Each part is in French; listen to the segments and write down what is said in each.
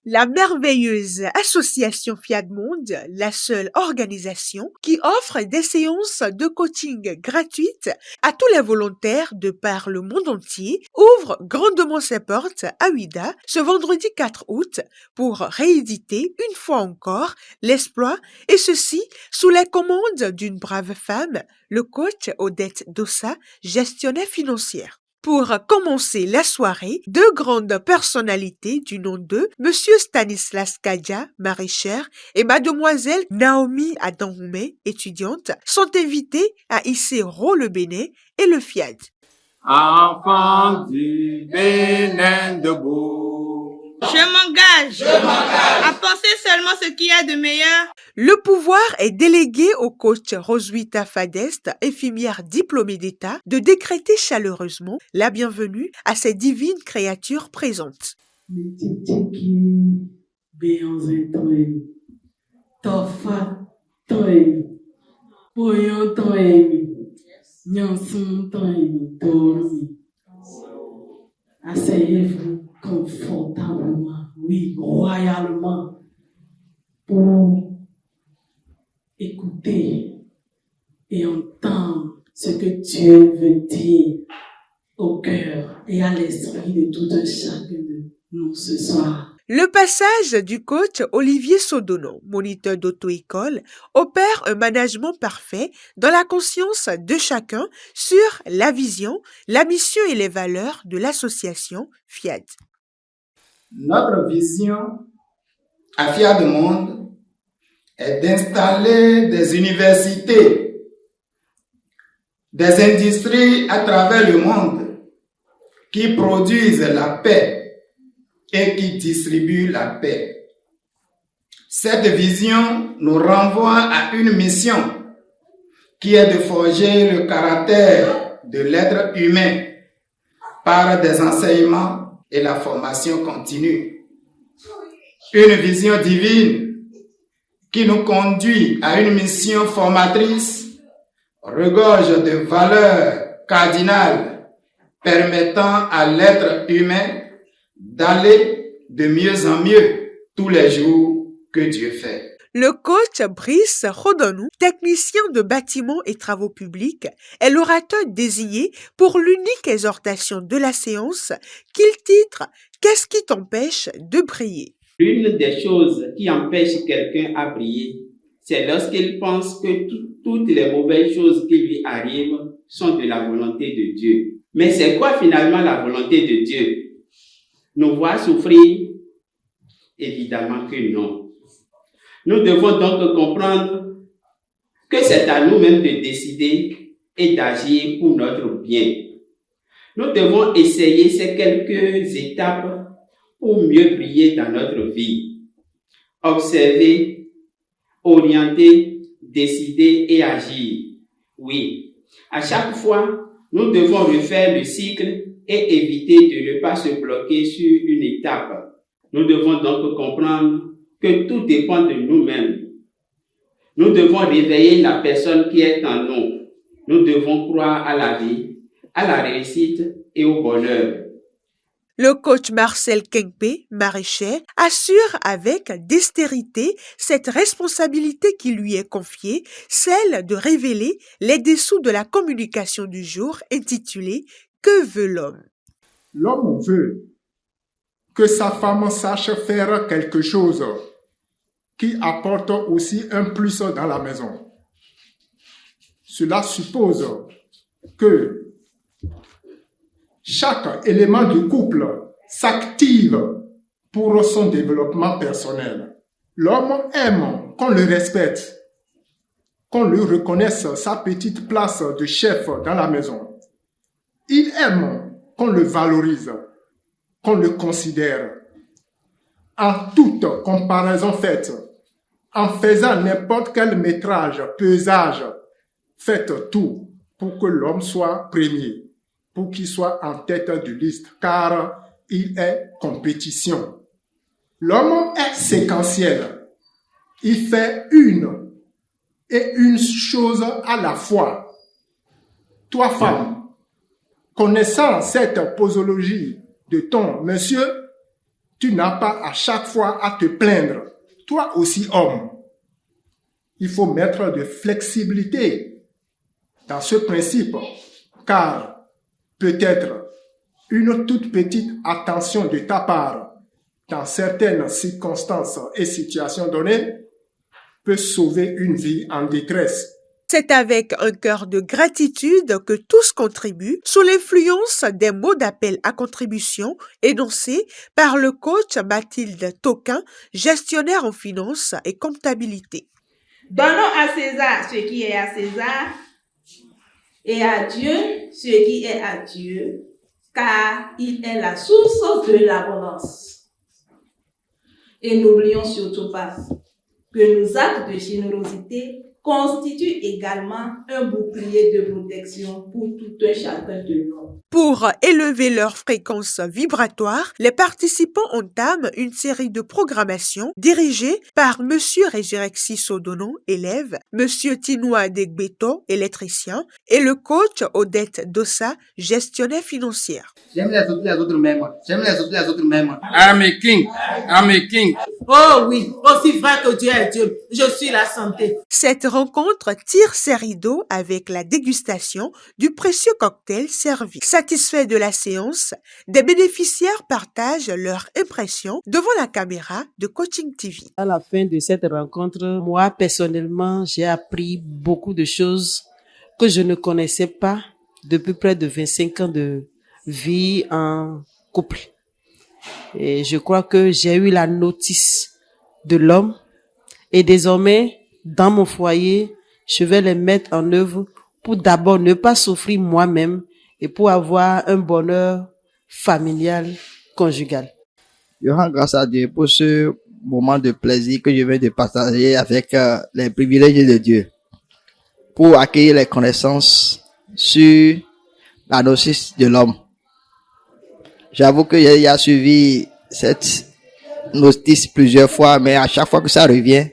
La merveilleuse association Fiat Monde, la seule organisation qui offre des séances de coaching gratuites à tous les volontaires de par le monde entier, ouvre grandement ses portes à Ouidah ce vendredi 4 août pour rééditer une fois encore l'exploit, et ceci sous les commandes d'une brave femme, le coach Odette Dossa, gestionnaire financière. Pour commencer la soirée, deux grandes personnalités du nom de Monsieur Stanislas Kadia, maraîchère, et Mademoiselle Naomi Adanhoumé, étudiante, sont invités à hisser haut le Bénin et le Fiat. Enfants du Bénin debout. Je m'engage à penser seulement ce qu'il y a de meilleur. Le pouvoir est délégué au coach Roswitha Fadest, infirmière diplômée d'État, de décréter chaleureusement la bienvenue à ces divines créatures présentes. Asseyez-vous confortablement, oui, royalement, pour écouter et entendre ce que Dieu veut dire au cœur et à l'esprit de tout un chacun de nous ce soir. Le passage du coach Olivier Sodonon, moniteur d'auto-école, opère un management parfait dans la conscience de chacun sur la vision, la mission et les valeurs de l'association Fiat. Notre vision à Fiat Monde est d'installer des universités, des industries à travers le monde qui produisent la paix et qui distribue la paix. Cette vision nous renvoie à une mission qui est de forger le caractère de l'être humain par des enseignements et la formation continue. Une vision divine qui nous conduit à une mission formatrice, regorge de valeurs cardinales permettant à l'être humain d'aller de mieux en mieux tous les jours que Dieu fait. Le coach Brice Rodonou, technicien de bâtiments et travaux publics, est l'orateur désigné pour l'unique exhortation de la séance qu'il titre « Qu'est-ce qui t'empêche de briller ?» L'une des choses qui empêche quelqu'un à briller, c'est lorsqu'il pense que toutes les mauvaises choses qui lui arrivent sont de la volonté de Dieu. Mais c'est quoi finalement la volonté de Dieu? Nous voir souffrir? Évidemment que non. Nous devons donc comprendre que c'est à nous-mêmes de décider et d'agir pour notre bien. Nous devons essayer ces quelques étapes pour mieux briller dans notre vie. Observer, orienter, décider et agir. Oui, à chaque fois, nous devons refaire le cycle et éviter de ne pas se bloquer sur une étape. Nous devons donc comprendre que tout dépend de nous-mêmes. Nous devons réveiller la personne qui est en nous. Nous devons croire à la vie, à la réussite et au bonheur. Le coach Marcel Kengpe, maraîcher, assure avec dextérité cette responsabilité qui lui est confiée, celle de révéler les dessous de la communication du jour intitulée « Que veut l'homme ?» L'homme veut que sa femme sache faire quelque chose qui apporte aussi un plus dans la maison. Cela suppose que chaque élément du couple s'active pour son développement personnel. L'homme aime qu'on le respecte, qu'on lui reconnaisse sa petite place de chef dans la maison. Il aime qu'on le valorise, qu'on le considère. En toute comparaison faite, en faisant n'importe quel métrage, pesage, faites tout pour que l'homme soit premier, pour qu'il soit en tête de liste, car il est compétition. L'homme est séquentiel. Il fait une chose à la fois. Toi, femme, connaissant cette posologie de ton monsieur, Tu n'as pas à chaque fois à te plaindre. Toi aussi, homme. Il faut mettre de flexibilité dans ce principe, car peut-être une toute petite attention de ta part dans certaines circonstances et situations données peut sauver une vie en détresse. C'est avec un cœur de gratitude que tous contribuent sous l'influence des mots d'appel à contribution énoncés par le coach Mathilde Toquin, gestionnaire en finance et comptabilité. Donnons à César ce qui est à César et à Dieu ce qui est à Dieu, car il est la source de l'abondance. Et n'oublions surtout pas que nos actes de générosité constituent également un bouclier de protection pour tout un chacun de nous. Pour élever leur fréquence vibratoire, les participants entament une série de programmations dirigées par Monsieur Résurrexis Sodonon, élève, Monsieur Tinoa Degbeto, électricien, et le coach Odette Dossa, gestionnaire financière. J'aime les autres même. J'aime les autres même. I'm a king. I'm a king. Oh oui, aussi vrai que Dieu est Dieu, je suis la santé. Cette rencontre tire ses rideaux avec la dégustation du précieux cocktail servi. Satisfaits de la séance, des bénéficiaires partagent leurs impressions devant la caméra de Coaching TV. À la fin de cette rencontre, moi personnellement, j'ai appris beaucoup de choses que je ne connaissais pas depuis près de 25 ans de vie en couple. Et je crois que j'ai eu la notice de l'homme et désormais, dans mon foyer, je vais les mettre en œuvre pour d'abord ne pas souffrir moi-même et pour avoir un bonheur familial, conjugal. Je rends grâce à Dieu pour ce moment de plaisir que je viens de partager avec les privilégiés de Dieu, pour accueillir les connaissances sur la notice de l'homme. J'avoue que j'ai déjà suivi cette notice plusieurs fois, mais à chaque fois que ça revient,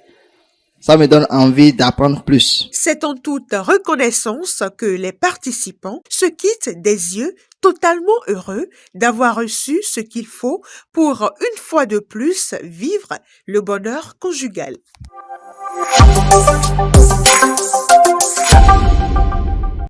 ça me donne envie d'apprendre plus. C'est en toute reconnaissance que les participants se quittent des yeux totalement heureux d'avoir reçu ce qu'il faut pour une fois de plus vivre le bonheur conjugal.